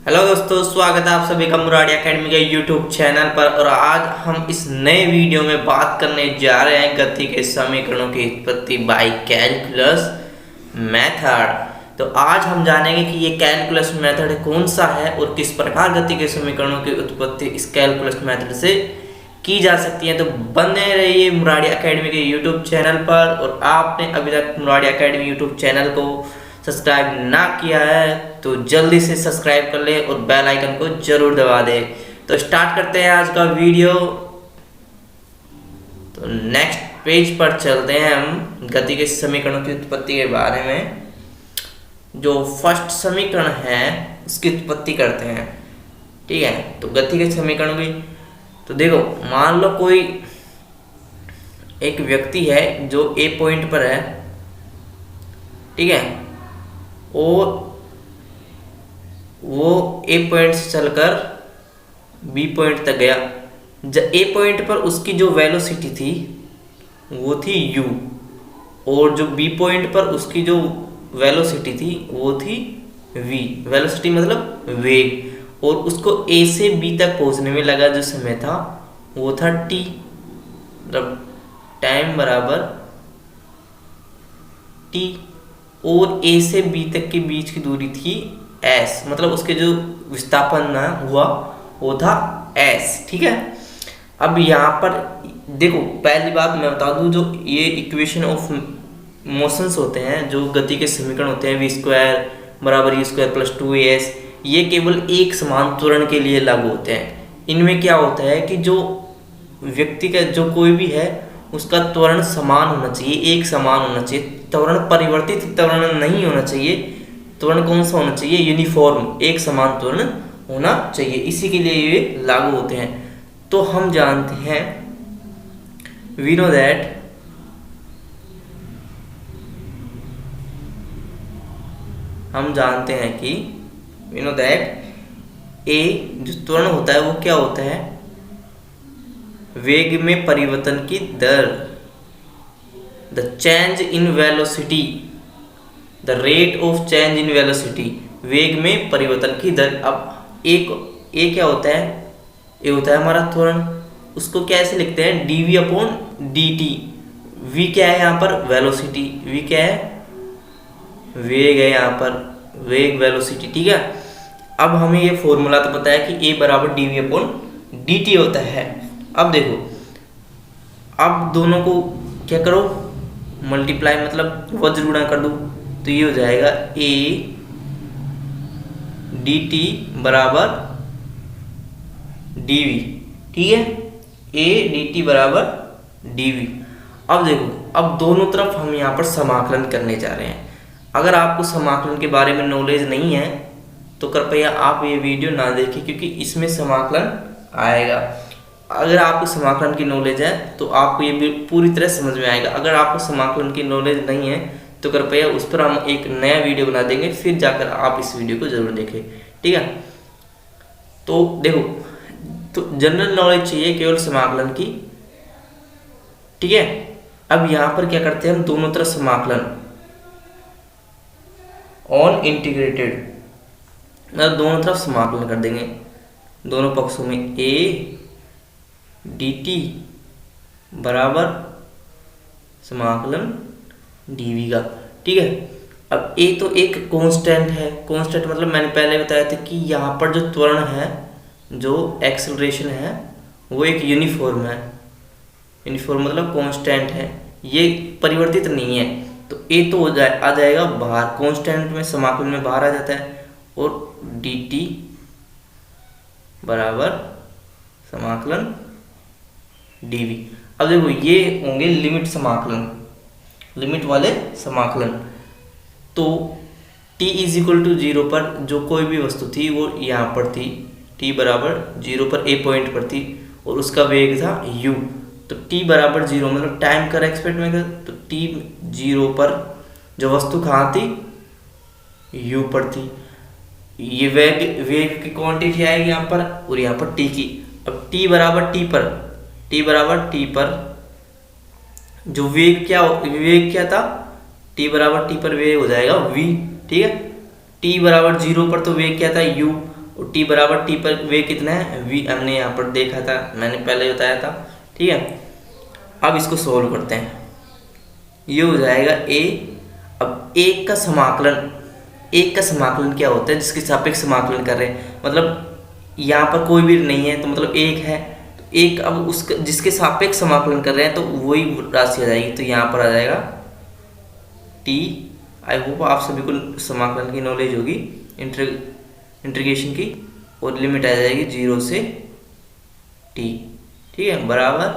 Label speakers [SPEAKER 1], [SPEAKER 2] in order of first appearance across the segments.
[SPEAKER 1] Hello दोस्तों, स्वागत है आप सभी का मुरारी एकेडमी के यूट्यूब चैनल पर। और आज हम इस नए वीडियो में बात करने जा रहे हैं गति के समीकरणों की उत्पत्ति बाय कैलकुलस मेथड। तो आज हम जानेंगे कि ये कैलकुलस मेथड कौन सा है और किस प्रकार गति के समीकरणों की उत्पत्ति इस कैलकुलस मेथड से की जा सकती है। तो बने रहिए मुरारी एकेडमी के यूट्यूब चैनल पर। और आपने अभी तक मुरारी एकेडमी यूट्यूब चैनल को सब्सक्राइब ना किया है तो जल्दी से सब्सक्राइब कर ले और बेल आइकन को जरूर दबा दे। तो स्टार्ट करते हैं आज का वीडियो। तो नेक्स्ट पेज पर चलते हैं हम गति के समीकरणों की उत्पत्ति के बारे में। जो फर्स्ट समीकरण है उसकी उत्पत्ति करते हैं, ठीक है। तो गति के समीकरणों की तो देखो, मान लो कोई एक व्यक्ति है जो ए पॉइंट पर है, ठीक है, और वो ए पॉइंट से चलकर बी पॉइंट तक गया। ए पॉइंट पर उसकी जो वेलोसिटी थी वो थी u, और जो बी पॉइंट पर उसकी जो वेलोसिटी थी वो थी v। वेलोसिटी मतलब वेग। और उसको a से b तक पहुंचने में लगा जो समय था वो था t, मतलब टाइम बराबर t। और a से b तक के बीच की दूरी थी s, मतलब उसके जो विस्थापन ना हुआ वो था s, ठीक है। अब यहाँ पर देखो, पहली बात मैं बता दूं, जो ये इक्वेशन ऑफ मोशंस होते हैं, जो गति के समीकरण होते हैं v स्क्वायर बराबर u स्क्वायर प्लस 2as, ये केवल एक समान त्वरण के लिए लागू होते हैं। इनमें क्या होता है कि जो व्यक्ति का जो कोई भी है उसका त्वरण समान होना चाहिए, एक समान होना चाहिए। त्वरण परिवर्तित त्वरण नहीं होना चाहिए। त्वरण कौन सा होना चाहिए? यूनिफॉर्म, एक समान त्वरण होना चाहिए। इसी के लिए ये लागू होते हैं। तो हम जानते हैं, वी नो दैट हम जानते हैं कि वी नो दैट ए जो त्वरण होता है वो क्या होता है? वेग में परिवर्तन की दर, the change in velocity, the rate of change in velocity, वेग में परिवर्तन की दर। अब ए क्या होता है? ए होता है हमारा त्वरण। उसको कैसे लिखते हैं? dv upon dt। v क्या है यहाँ पर? वेलोसिटी। v क्या है? वेग है यहाँ पर, वेग वेलोसिटी, ठीक है। अब हमें ये फॉर्मूला तो पता है कि a बराबर dv अपॉन dt होता है। अब देखो, अब दोनों को क्या करो? मल्टीप्लाई, मतलब वज्र गुणा कर दो। तो ये हो जाएगा a dt बराबर dv, ठीक है। a dt बराबर dv। अब देखो, अब दोनों तरफ हम यहाँ पर समाकलन करने जा रहे हैं। अगर आपको समाकलन के बारे में नॉलेज नहीं है तो कृपया आप ये वीडियो ना देखें, क्योंकि इसमें समाकलन आएगा। अगर आपको समाकलन की नॉलेज है तो आपको ये पूरी तरह समझ में आएगा। अगर आपको समाकलन की नॉलेज नहीं है तो कृपया उस पर हम एक नया वीडियो बना देंगे, फिर जाकर आप इस वीडियो को जरूर देखें, ठीक है। तो देखो, तो जनरल नॉलेज चाहिए केवल समाकलन की, ठीक है। अब यहाँ पर क्या करते हैं हम? दोनों तरफ समाकलन ऑन इंटीग्रेटेड, मतलब दोनों तरफ समाकलन कर देंगे, दोनों पक्षों में a dt बराबर समाकलन dv का, ठीक है। अब a तो एक कांस्टेंट है। कांस्टेंट मतलब मैंने पहले बताया था कि यहाँ पर जो त्वरण है, जो एक्सेलरेशन है, वो एक यूनिफॉर्म है। यूनिफॉर्म मतलब कांस्टेंट है, ये परिवर्तित नहीं है। तो a तो आ जाएगा बाहर, कांस्टेंट में समाकलन में बाहर आ जाता है। और dt बराबर समाकलन dv। अब देखो, ये होंगे लिमिट समाकलन, लिमिट वाले समाकलन। तो t इज इक्वल टू 0 पर जो कोई भी वस्तु थी वो यहाँ पर थी, t बराबर 0 पर a पॉइंट पर थी और उसका वेग था u। तो t बराबर 0 मतलब टाइम का रेस्पेक्ट में कर, तो t 0 पर जो वस्तु कहाँ थी? u पर थी। ये वेग की क्वांटिटी आएगी यहाँ पर, और यहाँ पर t की। अब t बराबर t पर जो वेग क्या था? t बराबर t पर वेग हो जाएगा v, ठीक है। t बराबर 0 पर तो वेग क्या था? u, और टी बराबर टी पर वे कितना है v, हमने यहाँ पर देखा था, मैंने पहले बताया था। ठीक है, अब इसको सोल्व करते हैं। ये हो जाएगा a। अब एक का समाकलन क्या होता है, जिसके सापेक्ष समाकलन कर रहे हैं, मतलब यहाँ पर कोई भी नहीं है तो मतलब एक है, तो एक अब उसका जिसके सापेक्ष समाकलन कर रहे हैं तो वही राशि आ जाएगी। तो यहाँ पर आ जाएगा t। आई होप आप सभी को समाकलन की नॉलेज होगी, इंटीग्रेशन की, और लिमिट आ जाएगी 0 से t। ठीक है, बराबर,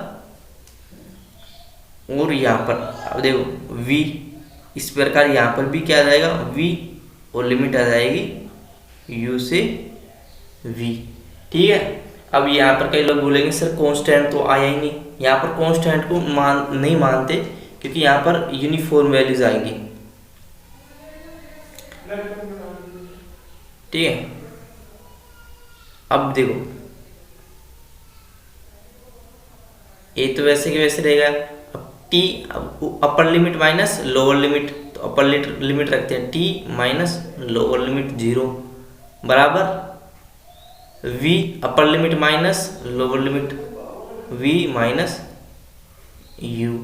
[SPEAKER 1] और यहाँ पर अब देखो v, इस प्रकार यहाँ पर भी क्या आ जाएगा v, और लिमिट आ जाएगी u से v। ठीक है, अब यहाँ पर कई लोग बोलेंगे सर कांस्टेंट तो आया ही नहीं। यहाँ पर कांस्टेंट को नहीं मानते, क्योंकि यहाँ पर यूनिफॉर्म वैल्यूज आएंगी। ठीक है, अब देखो ये तो वैसे के वैसे रहेगा। अब t, अपर लिमिट माइनस लोअर लिमिट, तो अपर लिमिट रखते हैं t माइनस लोअर लिमिट 0 बराबर v, अपर limit minus lower limit v minus u।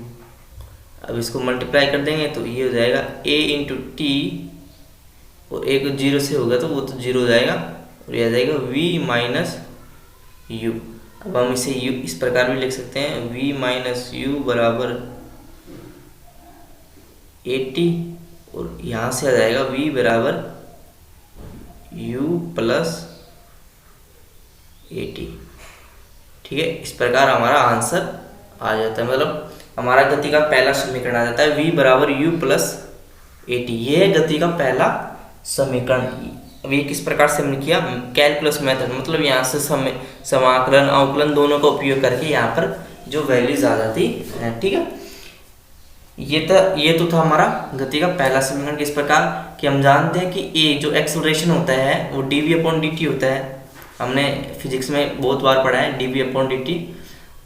[SPEAKER 1] अब इसको मल्टीप्लाई कर देंगे तो ये हो जाएगा a इंटू टी, और a को 0 से होगा तो वो तो 0 हो जाएगा, और ये आ जाएगा v माइनस u। अब हम इसे u इस प्रकार भी लिख सकते हैं, v माइनस u बराबर 80, और यहाँ से आ जाएगा v बराबर u प्लस 80। ठीक है, इस प्रकार हमारा आंसर आ जाता है, मतलब हमारा गति का पहला समीकरण आ जाता है v बराबर u प्लस 80। ये है गति का पहला समीकरण। अब ये किस प्रकार से हमने किया, कैलकुलस मेथड, मतलब यहाँ से समाकलन अवकलन दोनों का उपयोग करके यहाँ पर जो वैल्यूज आ जाती है। ठीक है, ये तो था हमारा गति का पहला समीकरण। किस प्रकार कि हम जानते हैं कि a जो एक्सेलरेशन होता है वो dv/dt होता है, हमने फिजिक्स में बहुत बार पढ़ा है dv/dt।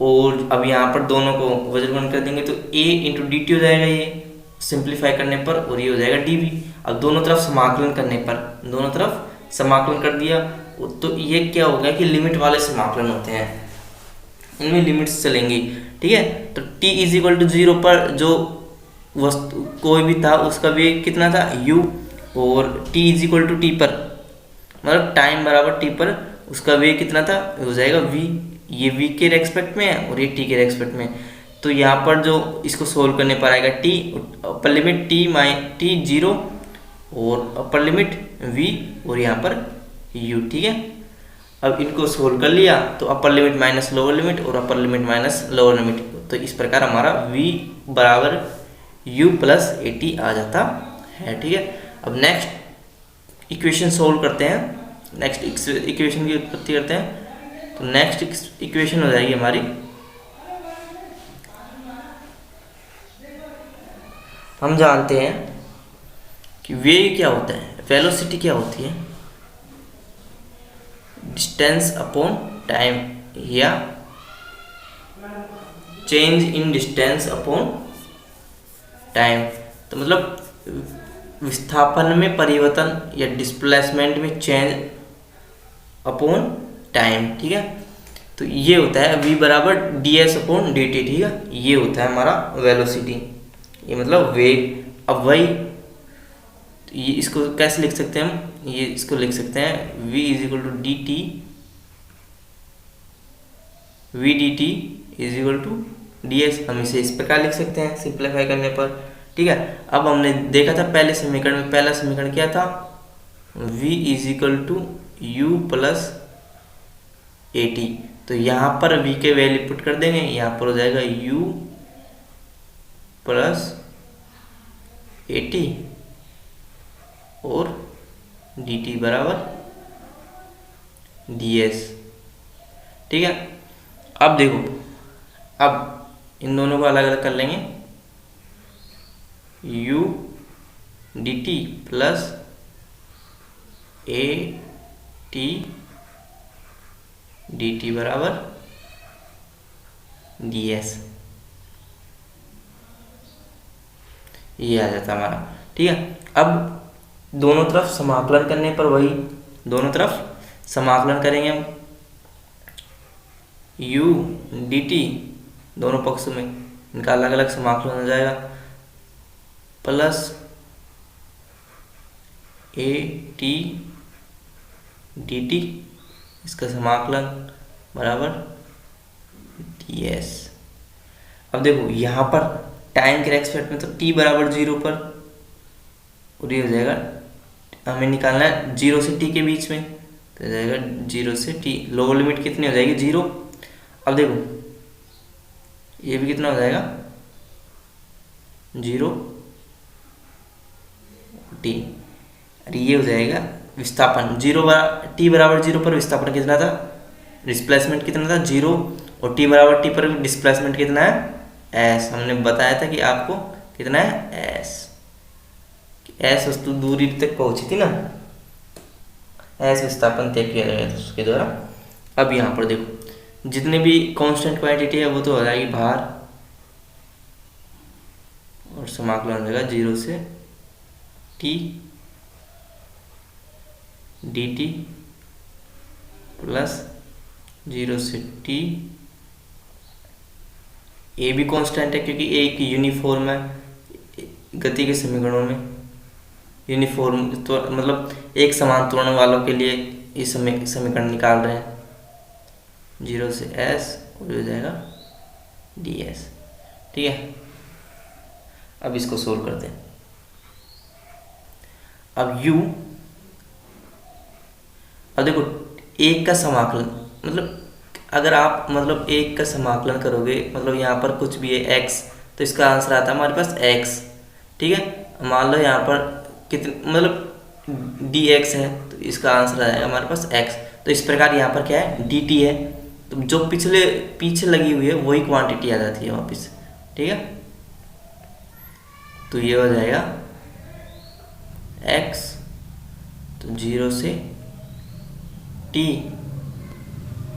[SPEAKER 1] और अब यहाँ पर दोनों को वज्र गुणन कर देंगे तो a इंटू dt हो जाएगा, ये सिंप्लीफाई करने पर, और ये हो जाएगा dv। अब दोनों तरफ समाकलन करने पर, दोनों तरफ समाकलन कर दिया तो ये क्या हो गया कि लिमिट वाले समाकलन होते हैं, इनमें लिमिट्स चलेंगी। ठीक है, तो t इज इक्वल टू 0 पर जो वस्तु कोई भी था उसका वेग कितना था u, और t is equal to t पर, मतलब टाइम बराबर t पर उसका वेग कितना था, हो जाएगा v। ये v के रेस्पेक्ट में है और ये t के रेस्पेक्ट में। तो यहाँ पर जो इसको सोल्व करने पर आएगा t, अपर लिमिट t 0 और अपर लिमिट v, और यहाँ पर u। ठीक है, अब इनको सोल्व कर लिया तो upper limit minus lower limit और upper limit minus lower limit, तो इस प्रकार हमारा v बराबर u प्लस 80 आ जाता है। ठीक है, अब नेक्स्ट इक्वेशन सोल्व करते हैं, नेक्स्ट इक्वेशन की उत्पत्ति करते हैं। तो नेक्स्ट इक्वेशन हो जाएगी हमारी, हम जानते हैं कि वेग क्या होता है, वेलोसिटी क्या होती है, डिस्टेंस अपॉन टाइम, या change in distance upon time. तो मतलब विस्थापन में परिवर्तन या डिस्प्लेसमेंट में चेंज अपॉन टाइम। ठीक है, तो ये होता है v बराबर ds/dt। ठीक है, ये होता है हमारा वेलोसिटी, ये मतलब वेग। अब वही ये इसको कैसे लिख सकते हैं हम, ये इसको लिख सकते हैं v is equal to d t, v d t is equal to d s. हम इसे इस प्रकार लिख सकते हैं सिंप्लीफाई करने पर। ठीक है, अब हमने देखा था पहले समीकरण में, पहला समीकरण क्या था, v is equal to u plus 80। तो यहाँ पर v के वैल्यू पुट कर देंगे, यहाँ पर हो जाएगा u प्लस 80 और dt बराबर ds। ठीक है, अब देखो, अब इन दोनों को अलग अलग कर लेंगे, u dt plus a t dt बराबर ds, ये आ जाता हमारा। ठीक है, अब दोनों तरफ समाकलन करने पर वही, दोनों तरफ समाकलन करेंगे हम u dt, दोनों पक्षों में इनका अलग अलग समाकलन हो जाएगा, प्लस a t dt, इसका समाकलन बराबर ds। अब देखो यहाँ पर टाइम के रेस्पेक्ट में तो t बराबर 0 पर, और ये हो जाएगा, हमें निकालना है 0 से t के बीच में, तो हो जाएगा 0 से t, लोअर लिमिट कितनी हो जाएगी 0। अब देखो ये भी कितना हो जाएगा 0 t, और ये हो जाएगा विस्थापन 0 t बराबर 0 पर विस्थापन कितना था, डिस्प्लेसमेंट कितना था 0, और t बराबर t पर डिस्प्लेसमेंट कितना है s। हमने बताया था कि आपको कितना है s, s वस्तु दूरी तक पहुंची थी ना, s विस्थापन तय किया जाएगा उसके द्वारा। अब यहाँ पर देखो जितने भी कांस्टेंट क्वांटिटी है वो तो हो जाएगी भार, और समाकलन हो जाएगा 0 से t dt प्लस 0 से t, ए भी कांस्टेंट है क्योंकि ए एक यूनिफॉर्म है गति के समीकरणों में, यूनिफॉर्म तो मतलब एक समान त्वरण वालों के लिए ये समीकरण निकाल रहे हैं, 0 से s और हो जाएगा ds। ठीक है, अब इसको सोल्व करते हैं। अब u, अब देखो एक का समाकलन, मतलब अगर आप मतलब एक का समाकलन करोगे, मतलब यहाँ पर कुछ भी है x, तो इसका आंसर आता है हमारे पास x। ठीक है, मान लो यहाँ पर कितने मतलब dx है, तो इसका आंसर आएगा हमारे पास x। तो इस प्रकार यहाँ पर क्या है dt है, तो जो पीछे लगी हुई है वही क्वांटिटी आ जाती है वापस। ठीक है, तो ये हो जाएगा x, तो 0 से t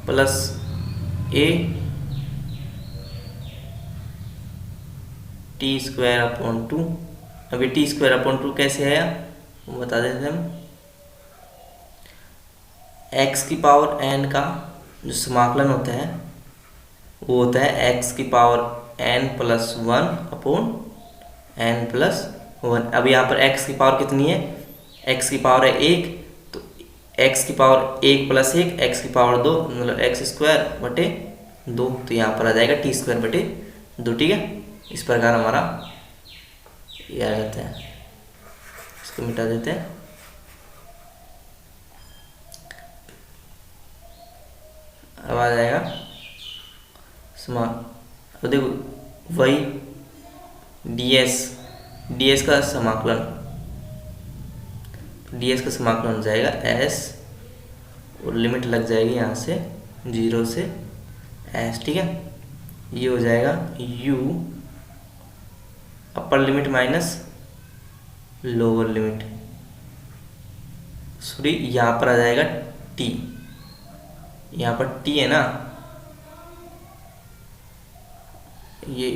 [SPEAKER 1] plus a T square upon 2। अभी टी स्क्वायर अपॉन 2 कैसे आया वो बता देते हैं हम। x की पावर n का जो समाकलन होता है वो होता है x की power n plus 1 upon n plus 1। अब यहाँ पर x की पावर कितनी है, x की पावर है 1, तो x की पावर 1 प्लस 1, x की पावर 2, मतलब x स्क्वायर बटे 2, तो यहाँ पर आ जाएगा टी स्क्वायर बटे 2। ठीक है, इस प्रकार हमारा ये आ जाता है, इसको मिटा देते हैं। अब आ जाएगा समान, अब देखो वही ds का समाकलन, ds का समाकलन हो जाएगा s, और लिमिट लग जाएगी यहाँ से 0 से s। ठीक है, ये हो जाएगा u अपर limit minus lower limit, sorry यहाँ पर आ जाएगा t, यहाँ पर t है ना, ये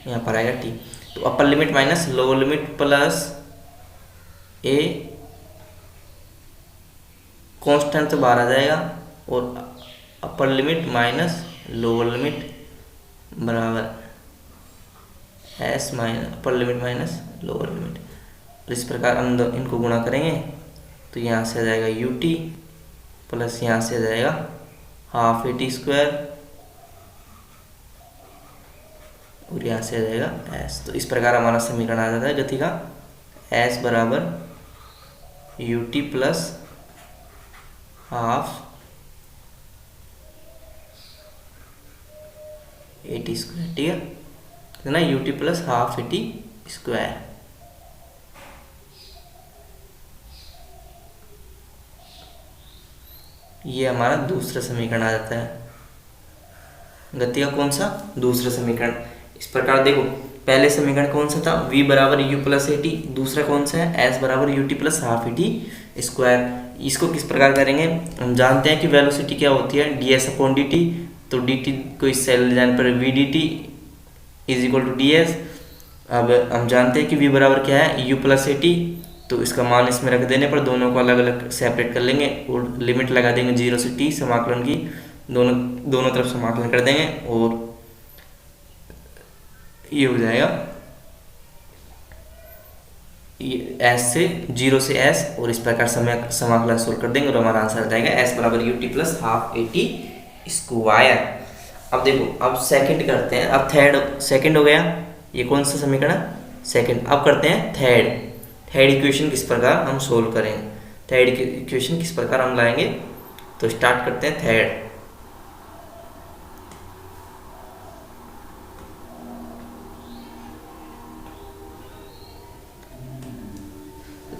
[SPEAKER 1] यहाँ पर आएगा t, तो upper limit minus lower limit plus a, constant तो बाहर आ जाएगा, और upper limit minus lower limit बराबर s माइनस अपर लिमिट माइनस लोअर लिमिट। तो इस प्रकार हम इनको गुणा करेंगे तो यहाँ से आ जाएगा ut प्लस यहाँ से आ जाएगा हाफ ए टी स्क्वायर, और यहाँ से आ जाएगा s। तो इस प्रकार हमारा समीकरण आ जाता है गति का, s बराबर ut plus half A T square. ठीक है, कितना ut plus half A T square. ये हमारा दूसरा समीकरण आ जाता है, गति का कौन सा दूसरा समीकरण। इस प्रकार देखो पहले समीकरण कौन सा था, v बराबर u प्लस ए टी, दूसरा कौन सा है s बराबर ut plus half A T square. इसको किस प्रकार करेंगे, हम जानते हैं कि वेलोसिटी क्या होती है ds अपॉन dt, तो डी टी को इस साइड ले जाने पर v d t is equal to d S. अब हम जानते हैं कि v बराबर क्या है, u प्लस ए टी, तो इसका मान इसमें रख देने पर दोनों को अलग अलग सेपरेट कर लेंगे और लिमिट लगा देंगे 0 से t समाकलन की, दोनों तरफ समाकलन कर देंगे और ये हो जाएगा s से 0 से s, और इस प्रकार समाकलन सोल्व कर देंगे और हमारा आंसर आ जाएगा s बराबर U T plus half A T square. अब देखो, अब सेकंड करते हैं, अब थर्ड सेकंड हो गया, ये कौन सा समीकरण है, सेकंड। अब करते हैं थर्ड इक्वेशन किस प्रकार हम सोल्व करेंगे, थर्ड इक्वेशन किस प्रकार हम लाएंगे। तो स्टार्ट करते हैं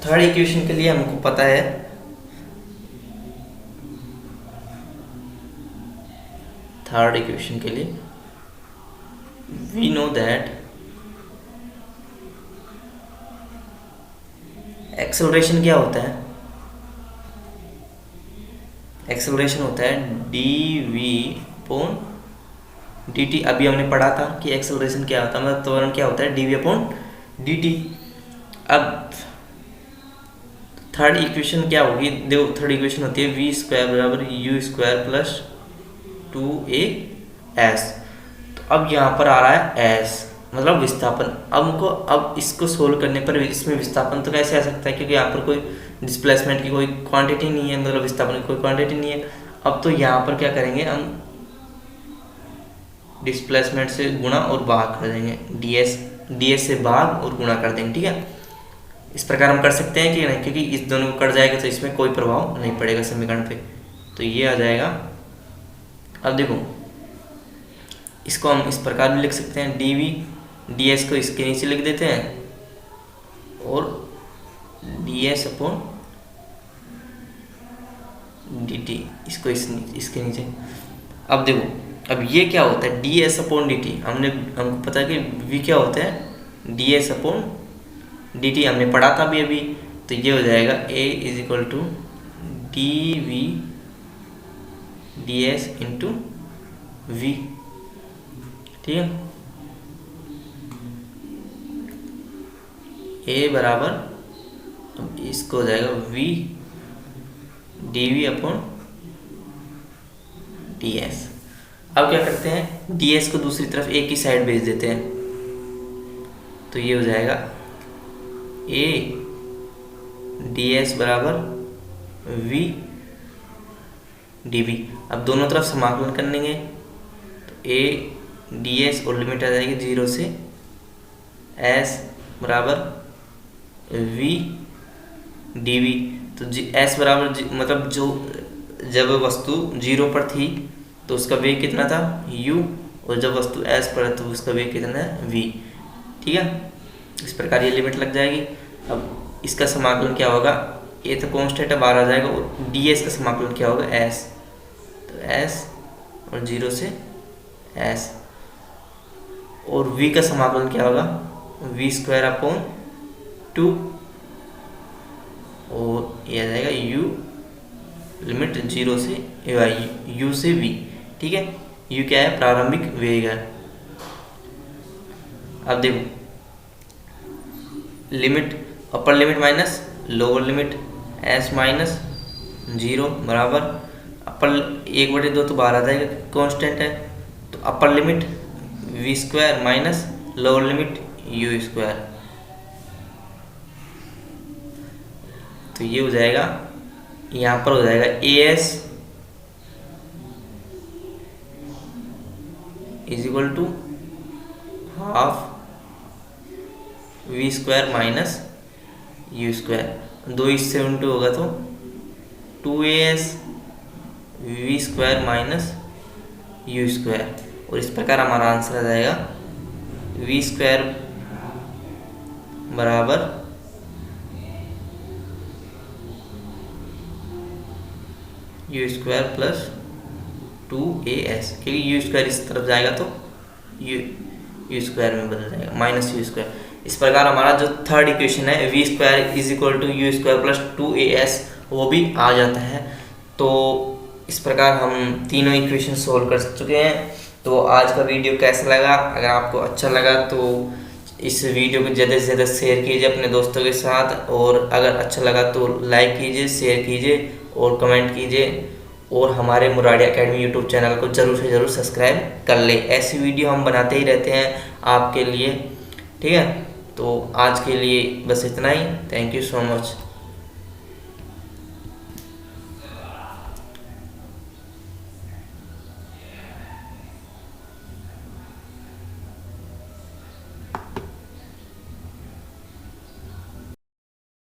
[SPEAKER 1] थर्ड इक्वेशन के लिए हमको पता है थर्ड इक्वेशन के लिए वी नो दैट एक्सेलरेशन क्या होता है, एक्सेलरेशन होता है d we upon D t. अभी हमने पढ़ा था कि एक्सेलरेशन क्या होता है, मतलब त्वरण क्या होता है, d we upon D t. अब थर्ड इक्वेशन क्या होगी, देखो थर्ड इक्वेशन होती है वी स्क्वायर बराबर यू स्क्वायर प्लस 2as। तो अब यहाँ पर आ रहा है s मतलब विस्थापन। अब हमको अब इसको सोल्व करने पर इसमें विस्थापन तो कैसे आ सकता है, क्योंकि यहाँ पर कोई डिस्प्लेसमेंट की कोई क्वांटिटी नहीं है, मतलब विस्थापन की कोई क्वांटिटी नहीं है। अब तो यहाँ पर क्या करेंगे, हम डिस्प्लेसमेंट से गुणा और भाग कर देंगे, ds से भाग और गुणा कर देंगे, ठीक है। इस प्रकार हम कर सकते हैं कि नहीं, क्योंकि इस दोनों को कट जाएगा तो इसमें कोई प्रभाव नहीं पड़ेगा समीकरण पे, तो ये आ जाएगा। अब देखो, इसको हम इस प्रकार भी लिख सकते हैं, डी वी डी एस को इसके नीचे लिख देते हैं और D S upon D T इसको इसके नीचे। अब देखो, अब ये क्या होता है, D S upon D T, हमको पता है कि वी क्या होता है, D S upon D T हमने पढ़ा था अभी, तो ये हो जाएगा A is equal to D V D S into V, ठीक है। ए बराबर, अब इसको हो जाएगा V D we upon D S. अब क्या करते हैं, डी एस को दूसरी तरफ ए की साइड भेज देते हैं, तो ये हो जाएगा ए डी एस बराबर वी डी वी। अब दोनों तरफ समाकलन कर लेंगे, तो ए डी एस और लिमिट आ जाएगी 0 से एस बराबर वी डी वी। तो एस बराबर मतलब जो जब वस्तु 0 पर थी तो उसका वेग कितना था u, और जब वस्तु s पर है तो उसका वेग कितना है v, ठीक है। इस प्रकार ये लिमिट लग जाएगी। अब इसका समाकलन क्या होगा, ये तो कांस्टेंट है बाहर आ जाएगा, और ds का समाकलन क्या होगा s, तो s और 0 से s, और v का समाकलन क्या होगा v स्क्वायर अपॉन 2, और ये आ जाएगा u लिमिट 0 से u से v, ठीक है। u क्या है, प्रारंभिक वेग है। अब देखो, limit upper limit minus lower limit s minus 0 बराबर अपर 1/2 तो बाहर आ जाएगा, कांस्टेंट है, तो upper limit v square minus lower limit u square, तो ये हो जाएगा, यहाँ पर हो जाएगा as is equal to half v square minus u square, 2 इससे उल्टू होगा तो 2as v square minus u square, और इस प्रकार हमारा आंसर आ जाएगा वी स्क्वायर बराबर यू स्क्वायर प्लस 2as, क्योंकि यू स्क्वायर इस तरफ जाएगा तो यू स्क्वायर में बदल जाएगा माइनस यू स्क्वायर। इस प्रकार हमारा जो थर्ड इक्वेशन है v square is equal to u square plus 2as वो भी आ जाता है। तो इस प्रकार हम तीनों इक्वेशन सोल्व कर चुके हैं। तो आज का वीडियो कैसा लगा? अगर आपको अच्छा लगा तो इस वीडियो को ज़्यादा से ज़्यादा शेयर कीजिए अपने दोस्तों के साथ, और अगर अच्छा लगा तो लाइक कीजिए, शेयर कीजिए और कमेंट कीजिए, और हमारे मुरारी एकेडमी यूट्यूब चैनल को ज़रूर से ज़रूर सब्सक्राइब कर ले। ऐसी वीडियो हम बनाते ही रहते हैं आपके लिए, ठीक है। तो आज के लिए बस इतना ही। Thank you so much.